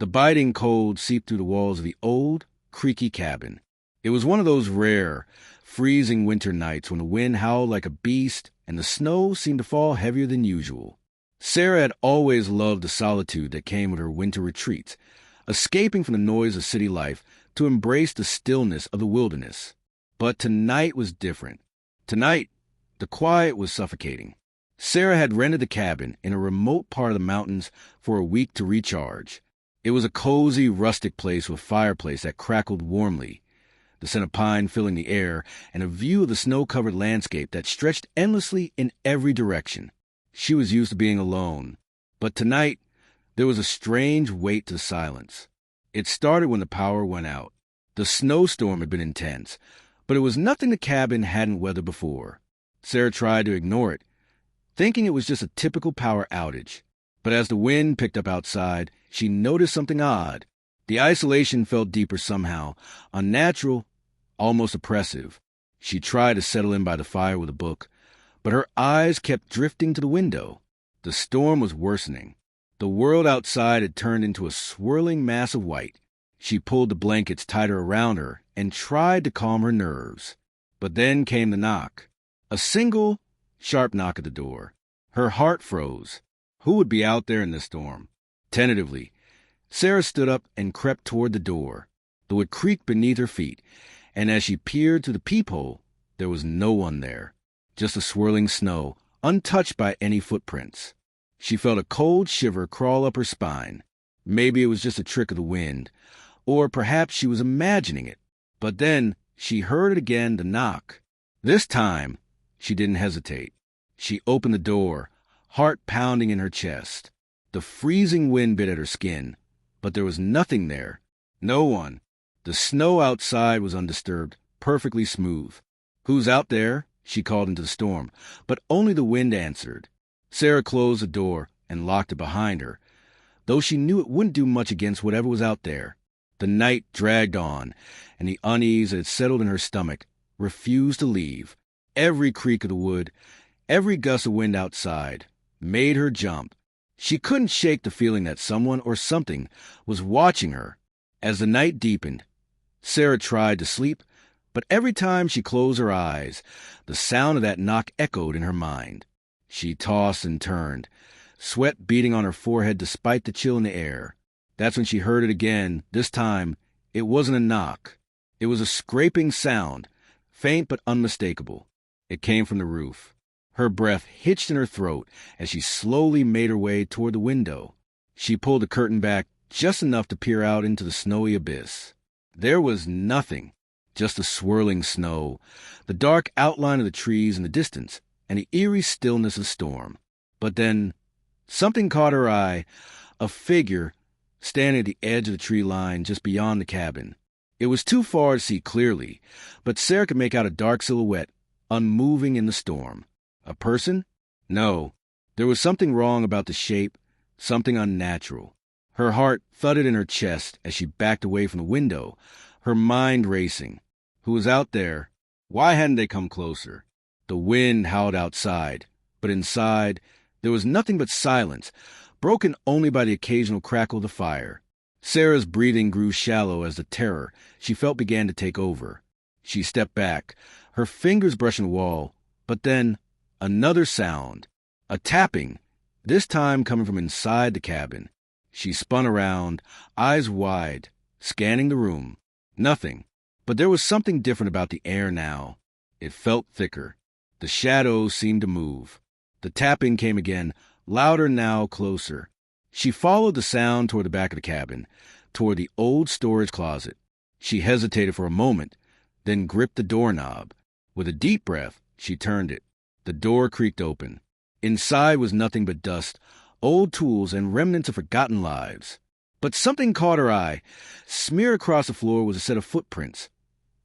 The biting cold seeped through the walls of the old, creaky cabin. It was one of those rare, freezing winter nights when the wind howled like a beast and the snow seemed to fall heavier than usual. Sarah had always loved the solitude that came with her winter retreats, escaping from the noise of city life to embrace the stillness of the wilderness. But tonight was different. Tonight, the quiet was suffocating. Sarah had rented the cabin in a remote part of the mountains for a week to recharge. It was a cozy, rustic place with a fireplace that crackled warmly, the scent of pine filling the air, and a view of the snow-covered landscape that stretched endlessly in every direction. She was used to being alone, but tonight there was a strange weight to the silence. It started when the power went out. The snowstorm had been intense, but it was nothing the cabin hadn't weathered before. Sarah tried to ignore it, thinking it was just a typical power outage. But as the wind picked up outside, she noticed something odd. The isolation felt deeper somehow, unnatural, almost oppressive. She tried to settle in by the fire with a book, but her eyes kept drifting to the window. The storm was worsening. The world outside had turned into a swirling mass of white. She pulled the blankets tighter around her and tried to calm her nerves. But then came the knock. A single, sharp knock at the door. Her heart froze. Who would be out there in this storm? Tentatively, Sarah stood up and crept toward the door. The wood creaked beneath her feet, and as she peered through the peephole, there was no one there. Just the swirling snow, untouched by any footprints. She felt a cold shiver crawl up her spine. Maybe it was just a trick of the wind, or perhaps she was imagining it. But then she heard it again, the knock. This time, she didn't hesitate. She opened the door, heart pounding in her chest. The freezing wind bit at her skin, but there was nothing there. No one. The snow outside was undisturbed, perfectly smooth. "Who's out there?" she called into the storm, but only the wind answered. Sarah closed the door and locked it behind her, though she knew it wouldn't do much against whatever was out there. The night dragged on, and the unease that had settled in her stomach refused to leave. Every creak of the wood, every gust of wind outside, made her jump. She couldn't shake the feeling that someone or something was watching her. As the night deepened, Sarah tried to sleep, but every time she closed her eyes, the sound of that knock echoed in her mind. She tossed and turned, sweat beading on her forehead despite the chill in the air. That's when she heard it again. This time, it wasn't a knock. It was a scraping sound, faint but unmistakable. It came from the roof. Her breath hitched in her throat as she slowly made her way toward the window. She pulled the curtain back just enough to peer out into the snowy abyss. There was nothing, just the swirling snow, the dark outline of the trees in the distance, and the eerie stillness of the storm. But then, something caught her eye, a figure standing at the edge of the tree line just beyond the cabin. It was too far to see clearly, but Sarah could make out a dark silhouette, unmoving in the storm. A person? No. There was something wrong about the shape, something unnatural. Her heart thudded in her chest as she backed away from the window, her mind racing. Who was out there? Why hadn't they come closer? The wind howled outside, but inside there was nothing but silence, broken only by the occasional crackle of the fire. Sarah's breathing grew shallow as the terror she felt began to take over. She stepped back, her fingers brushing the wall, but then another sound, a tapping, this time coming from inside the cabin. She spun around, eyes wide, scanning the room. Nothing, but there was something different about the air now. It felt thicker. The shadows seemed to move. The tapping came again, louder now, closer. She followed the sound toward the back of the cabin, toward the old storage closet. She hesitated for a moment, then gripped the doorknob. With a deep breath, she turned it. The door creaked open. Inside was nothing but dust, old tools, and remnants of forgotten lives. But something caught her eye. Smeared across the floor was a set of footprints,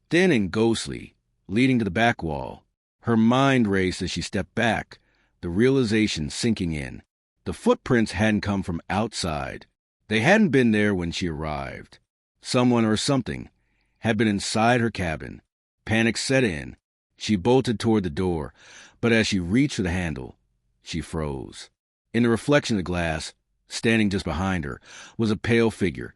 thin and ghostly, leading to the back wall. Her mind raced as she stepped back, the realization sinking in. The footprints hadn't come from outside. They hadn't been there when she arrived. Someone or something had been inside her cabin. Panic set in. She bolted toward the door, but as she reached for the handle, she froze. In the reflection of the glass, Standing just behind her was a pale figure,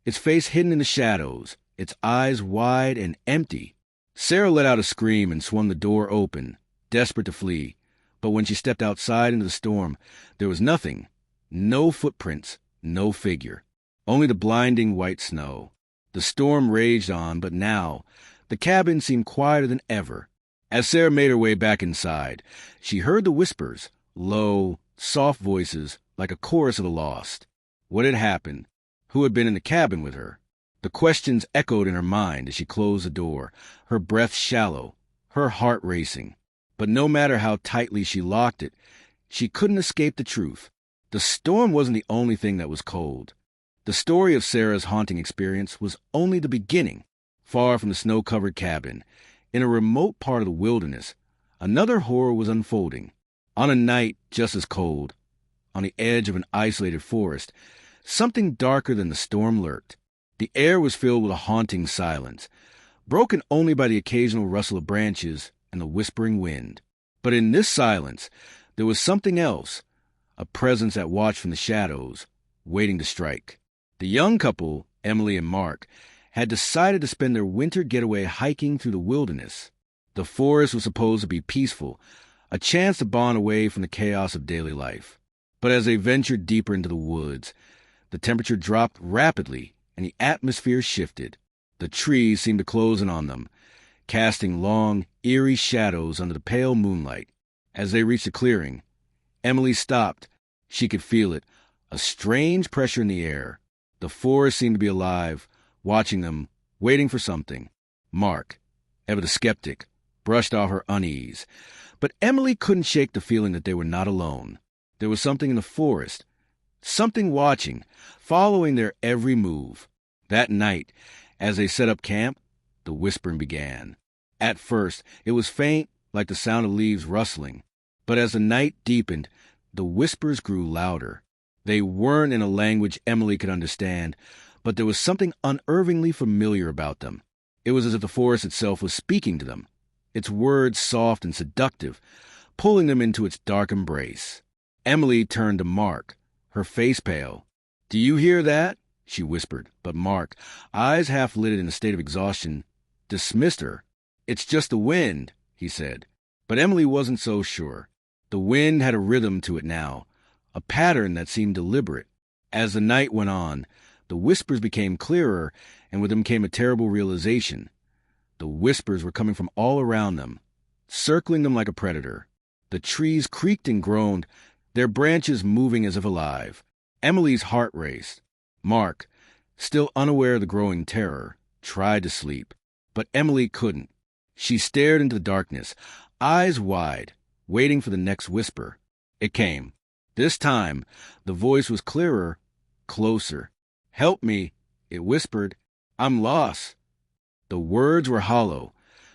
its face hidden in the shadows, its eyes wide and empty. Sarah let out a scream and swung the door open, desperate to flee. But when she stepped outside into the storm, there was nothing. No footprints, no figure. Only the blinding white snow. The storm raged on, but now the cabin seemed quieter than ever. As Sarah made her way back inside, she heard the whispers, low, soft voices, like a chorus of the lost. What had happened? Who had been in the cabin with her? The questions echoed in her mind as she closed the door, her breath shallow, her heart racing. But no matter how tightly she locked it, she couldn't escape the truth. The storm wasn't the only thing that was cold. The story of Sarah's haunting experience was only the beginning. Far from the snow-covered cabin, in a remote part of the wilderness, another horror was unfolding. On a night just as cold, on the edge of an isolated forest, something darker than the storm lurked. The air was filled with a haunting silence, broken only by the occasional rustle of branches and the whispering wind. But in this silence, there was something else, a presence that watched from the shadows, waiting to strike. The young couple, Emily and Mark, had decided to spend their winter getaway hiking through the wilderness. The forest was supposed to be peaceful, a chance to bond away from the chaos of daily life. But as they ventured deeper into the woods, the temperature dropped rapidly and the atmosphere shifted. The trees seemed to close in on them, casting long, eerie shadows under the pale moonlight. As they reached the clearing, Emily stopped. She could feel it, a strange pressure in the air. The forest seemed to be alive, watching them, waiting for something. Mark, ever the skeptic, brushed off her unease. But Emily couldn't shake the feeling that they were not alone. There was something in the forest, something watching, following their every move. That night, as they set up camp, the whispering began. At first, it was faint, like the sound of leaves rustling. But as the night deepened, the whispers grew louder. They weren't in a language Emily could understand, but there was something unnervingly familiar about them. It was as if the forest itself was speaking to them, its words soft and seductive, pulling them into its dark embrace. Emily turned to Mark, her face pale. "Do you hear that?" she whispered, but Mark, eyes half-lidded in a state of exhaustion, dismissed her. "It's just the wind," he said. But Emily wasn't so sure. The wind had a rhythm to it now, a pattern that seemed deliberate. As the night went on, the whispers became clearer, and with them came a terrible realization. The whispers were coming from all around them, circling them like a predator. The trees creaked and groaned, their branches moving as if alive. Emily's heart raced. Mark, still unaware of the growing terror, tried to sleep. But Emily couldn't. She stared into the darkness, eyes wide, waiting for the next whisper. It came. This time, the voice was clearer, closer. "Help me," it whispered. "I'm lost." The words were hollow,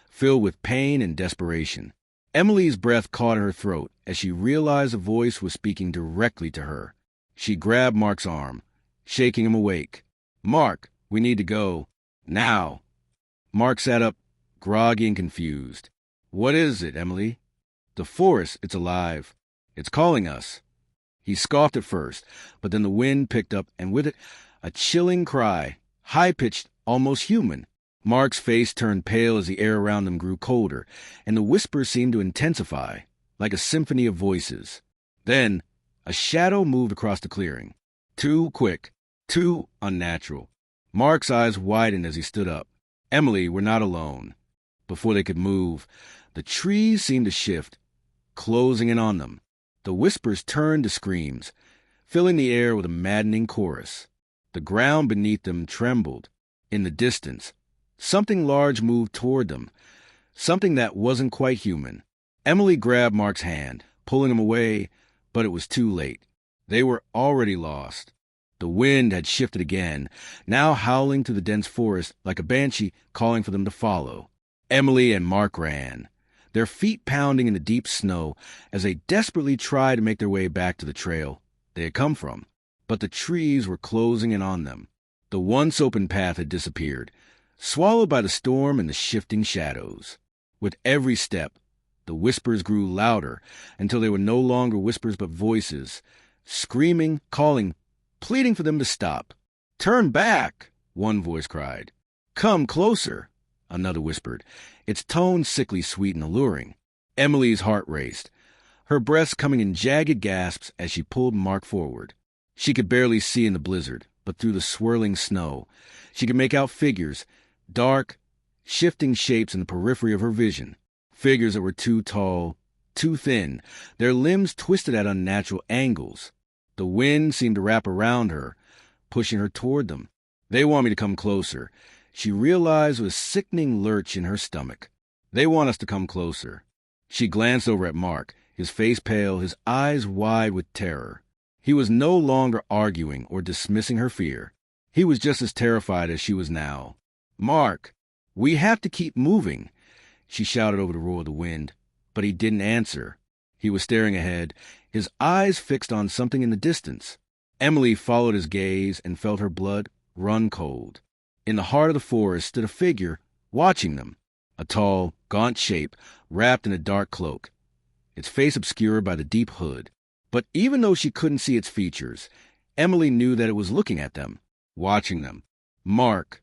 filled with pain and desperation. Emily's breath caught in her throat as she realized the voice was speaking directly to her. She grabbed Mark's arm, shaking him awake. "Mark, we need to go. Now." Mark sat up, groggy and confused. "What is it, Emily?" "The forest, it's alive. It's calling us." He scoffed at first, but then the wind picked up, and with it, a chilling cry, high-pitched, almost human. Mark's face turned pale as the air around them grew colder, and the whispers seemed to intensify, like a symphony of voices. Then, a shadow moved across the clearing. Too quick, too unnatural. Mark's eyes widened as he stood up. Emily were not alone. Before they could move, the trees seemed to shift, closing in on them. The whispers turned to screams, filling the air with a maddening chorus. The ground beneath them trembled. In the distance, something large moved toward them, something that wasn't quite human. Emily grabbed Mark's hand, pulling him away, but it was too late. They were already lost. The wind had shifted again, now howling through the dense forest like a banshee calling for them to follow. Emily and Mark ran, their feet pounding in the deep snow as they desperately tried to make their way back to the trail they had come from. But the trees were closing in on them. The once open path had disappeared, swallowed by the storm and the shifting shadows. With every step, the whispers grew louder until they were no longer whispers but voices, screaming, calling, pleading for them to stop. "Turn back," one voice cried. "Come closer," another whispered, its tone sickly sweet and alluring. Emily's heart raced, her breaths coming in jagged gasps as she pulled Mark forward. She could barely see in the blizzard, but through the swirling snow, she could make out figures, dark, shifting shapes in the periphery of her vision. Figures that were too tall, too thin, their limbs twisted at unnatural angles. The wind seemed to wrap around her, pushing her toward them. "They want me to come closer," she realized with a sickening lurch in her stomach. "They want us to come closer." She glanced over at Mark, his face pale, his eyes wide with terror. He was no longer arguing or dismissing her fear. He was just as terrified as she was now. "Mark, we have to keep moving," she shouted over the roar of the wind, but he didn't answer. He was staring ahead, his eyes fixed on something in the distance. Emily followed his gaze and felt her blood run cold. In the heart of the forest stood a figure, watching them, a tall, gaunt shape wrapped in a dark cloak, its face obscured by the deep hood. But even though she couldn't see its features, Emily knew that it was looking at them, watching them. "Mark."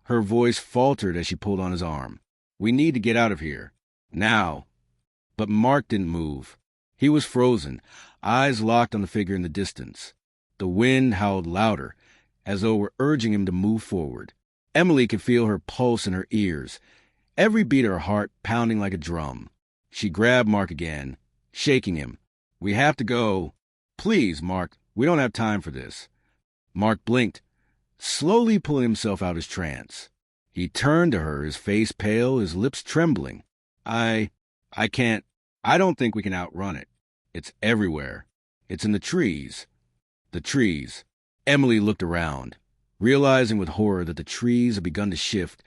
Her voice faltered as she pulled on his arm. "We need to get out of here. Now." But Mark didn't move. He was frozen, eyes locked on the figure in the distance. The wind howled louder, as though it were urging him to move forward. Emily could feel her pulse in her ears, every beat of her heart pounding like a drum. She grabbed Mark again, shaking him. "We have to go." "Please, Mark, we don't have time for this." Mark blinked, slowly pulling himself out of his trance. He turned to her, his face pale, his lips trembling. I can't. I don't think we can outrun it. It's everywhere. It's in the trees." The trees. Emily looked around, realizing with horror that the trees had begun to shift,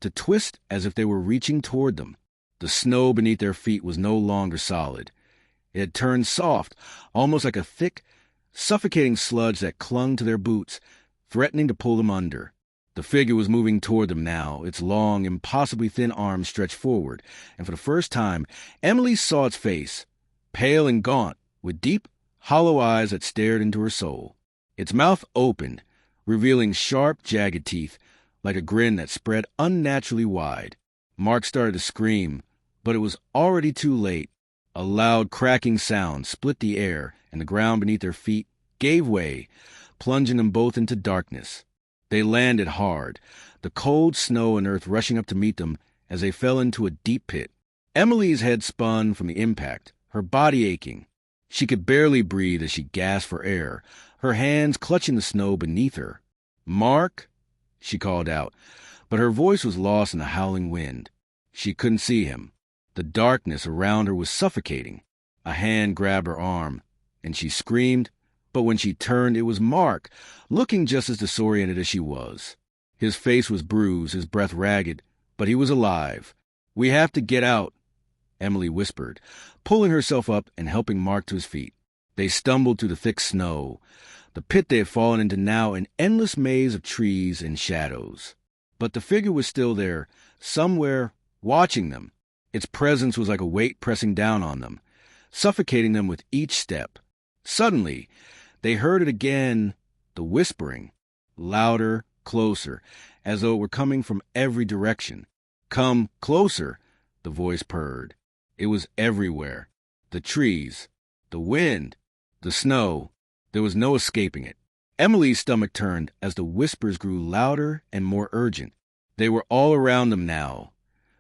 to twist as if they were reaching toward them. The snow beneath their feet was no longer solid. It had turned soft, almost like a thick, suffocating sludge that clung to their boots, threatening to pull them under. The figure was moving toward them now, its long, impossibly thin arms stretched forward, and for the first time, Emily saw its face, pale and gaunt, with deep, hollow eyes that stared into her soul. Its mouth opened, revealing sharp, jagged teeth, like a grin that spread unnaturally wide. Mark started to scream, but it was already too late. A loud cracking sound split the air, and the ground beneath their feet gave way, plunging them both into darkness. They landed hard, the cold snow and earth rushing up to meet them as they fell into a deep pit. Emily's head spun from the impact, her body aching. She could barely breathe as she gasped for air, her hands clutching the snow beneath her. "Mark," she called out, but her voice was lost in the howling wind. She couldn't see him. The darkness around her was suffocating. A hand grabbed her arm, and she screamed, but when she turned, it was Mark, looking just as disoriented as she was. His face was bruised, his breath ragged, but he was alive. "We have to get out," Emily whispered, pulling herself up and helping Mark to his feet. They stumbled through the thick snow, the pit they had fallen into now an endless maze of trees and shadows. But the figure was still there, somewhere, watching them. Its presence was like a weight pressing down on them, suffocating them with each step. Suddenly, they heard it again, the whispering, louder, closer, as though it were coming from every direction. "Come closer," the voice purred. It was everywhere. The trees, the wind, the snow. There was no escaping it. Emily's stomach turned as the whispers grew louder and more urgent. They were all around them now,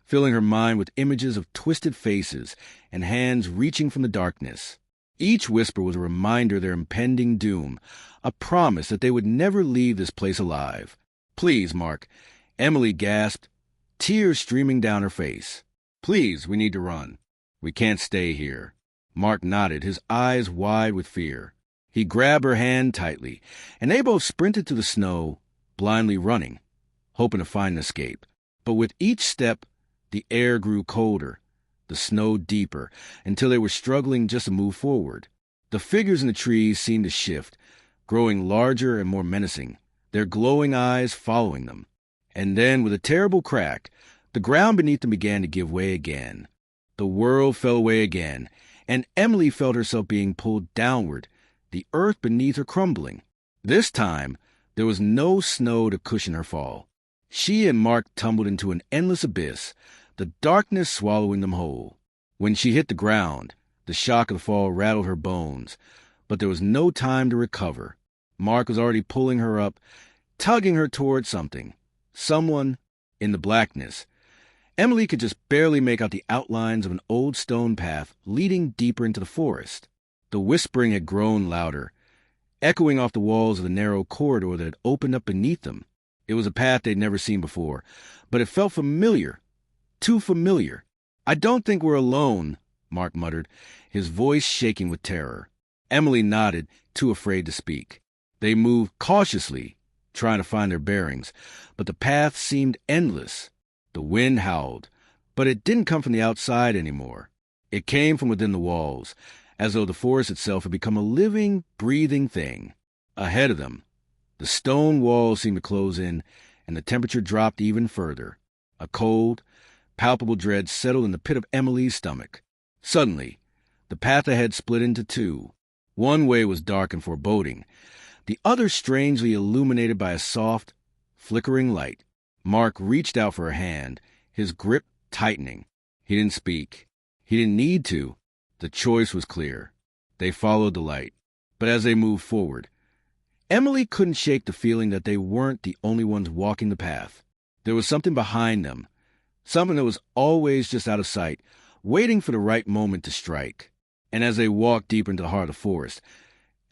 filling her mind with images of twisted faces and hands reaching from the darkness. Each whisper was a reminder of their impending doom, a promise that they would never leave this place alive. "Please, Mark," Emily gasped, tears streaming down her face. "Please, we need to run. We can't stay here." Mark nodded, his eyes wide with fear. He grabbed her hand tightly, and they both sprinted through the snow, blindly running, hoping to find an escape. But with each step, the air grew colder, the snow deeper, until they were struggling just to move forward. The figures in the trees seemed to shift, growing larger and more menacing, their glowing eyes following them. And then, with a terrible crack, the ground beneath them began to give way again. The world fell away again, and Emily felt herself being pulled downward, the earth beneath her crumbling. This time, there was no snow to cushion her fall. She and Mark tumbled into an endless abyss, the darkness swallowing them whole. When she hit the ground, the shock of the fall rattled her bones, but there was no time to recover. Mark was already pulling her up, tugging her toward something. Someone in the blackness. Emily could just barely make out the outlines of an old stone path leading deeper into the forest. The whispering had grown louder, echoing off the walls of the narrow corridor that had opened up beneath them. It was a path they'd never seen before, but it felt familiar, too familiar. "I don't think we're alone," Mark muttered, his voice shaking with terror. Emily nodded, too afraid to speak. They moved cautiously, trying to find their bearings, but the path seemed endless. The wind howled, but it didn't come from the outside anymore. It came from within the walls, as though the forest itself had become a living, breathing thing. Ahead of them, the stone walls seemed to close in, and the temperature dropped even further. A cold, palpable dread settled in the pit of Emily's stomach. Suddenly, the path ahead split into two. One way was dark and foreboding, the other strangely illuminated by a soft, flickering light. Mark reached out for her hand, his grip tightening. He didn't speak. He didn't need to. The choice was clear. They followed the light. But as they moved forward, Emily couldn't shake the feeling that they weren't the only ones walking the path. There was something behind them, something that was always just out of sight, waiting for the right moment to strike. And as they walked deeper into the heart of the forest,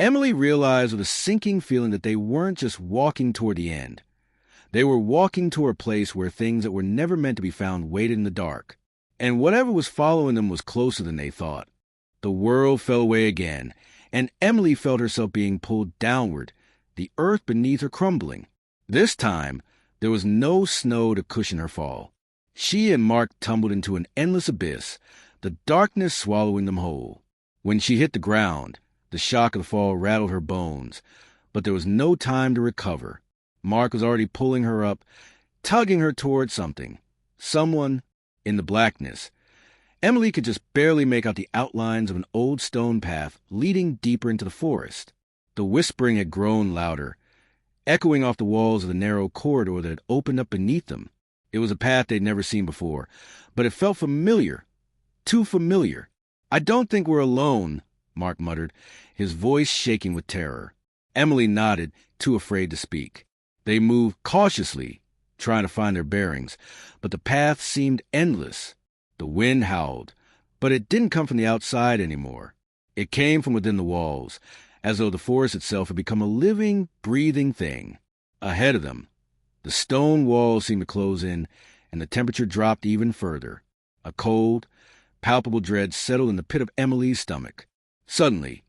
Emily realized with a sinking feeling that they weren't just walking toward the end. They were walking toward a place where things that were never meant to be found waited in the dark. And whatever was following them was closer than they thought. The world fell away again, and Emily felt herself being pulled downward, the earth beneath her crumbling. This time, there was no snow to cushion her fall. She and Mark tumbled into an endless abyss, the darkness swallowing them whole. When she hit the ground, the shock of the fall rattled her bones, but there was no time to recover. Mark was already pulling her up, tugging her toward something. Someone in the blackness. Emily could just barely make out the outlines of an old stone path leading deeper into the forest. The whispering had grown louder, echoing off the walls of the narrow corridor that had opened up beneath them. It was a path they'd never seen before, but it felt familiar, too familiar. "I don't think we're alone," Mark muttered, his voice shaking with terror. Emily nodded, too afraid to speak. They moved cautiously, trying to find their bearings, but the path seemed endless. The wind howled, but it didn't come from the outside anymore. It came from within the walls, as though the forest itself had become a living, breathing thing. Ahead of them, the stone walls seemed to close in, and the temperature dropped even further. A cold, palpable dread settled in the pit of Emily's stomach. Suddenly,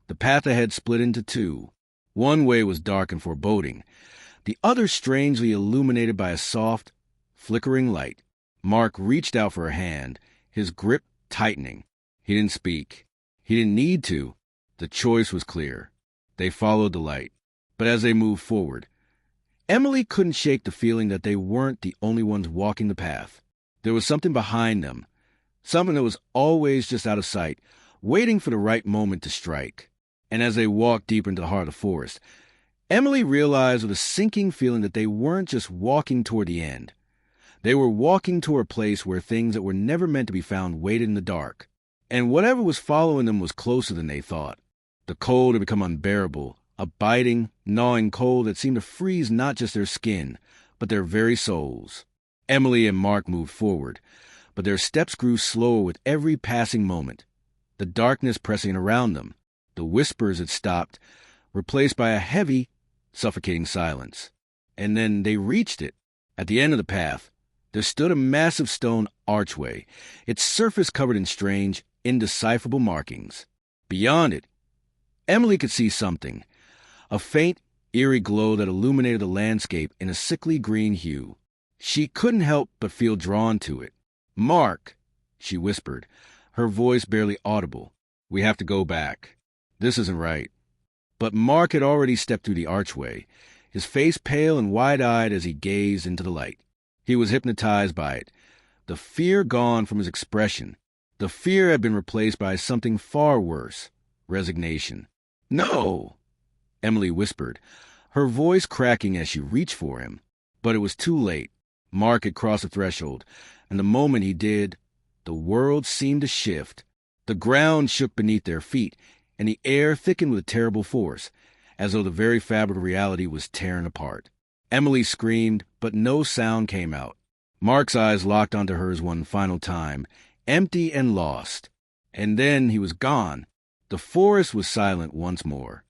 the path ahead split into two. One way was dark and foreboding, the other strangely illuminated by a soft, flickering light. Mark reached out for her hand, his grip tightening. He didn't speak. He didn't need to. The choice was clear. They followed the light. But as they moved forward, Emily couldn't shake the feeling that they weren't the only ones walking the path. There was something behind them, something that was always just out of sight, waiting for the right moment to strike. And as they walked deeper into the heart of the forest, Emily realized with a sinking feeling that they weren't just walking toward the end. They were walking toward a place where things that were never meant to be found waited in the dark. And whatever was following them was closer than they thought. The cold had become unbearable, a biting, gnawing cold that seemed to freeze not just their skin, but their very souls. Emily and Mark moved forward, but their steps grew slower with every passing moment. The darkness pressing around them, the whispers had stopped, replaced by a heavy, suffocating silence. And then they reached it. At the end of the path, there stood a massive stone archway, its surface covered in strange, indecipherable markings. Beyond it, Emily could see something, a faint, eerie glow that illuminated the landscape in a sickly green hue. She couldn't help but feel drawn to it. "Mark," she whispered, her voice barely audible. "We have to go back. This isn't right." But Mark had already stepped through the archway, his face pale and wide-eyed as he gazed into the light. He was hypnotized by it, the fear gone from his expression. The fear had been replaced by something far worse, resignation. "No!" Emily whispered, her voice cracking as she reached for him. But it was too late. Mark had crossed the threshold, and the moment he did, the world seemed to shift. The ground shook beneath their feet, and the air thickened with terrible force, as though the very fabric of reality was tearing apart. Emily screamed, but no sound came out. Mark's eyes locked onto hers one final time, empty and lost. And then he was gone. The forest was silent once more.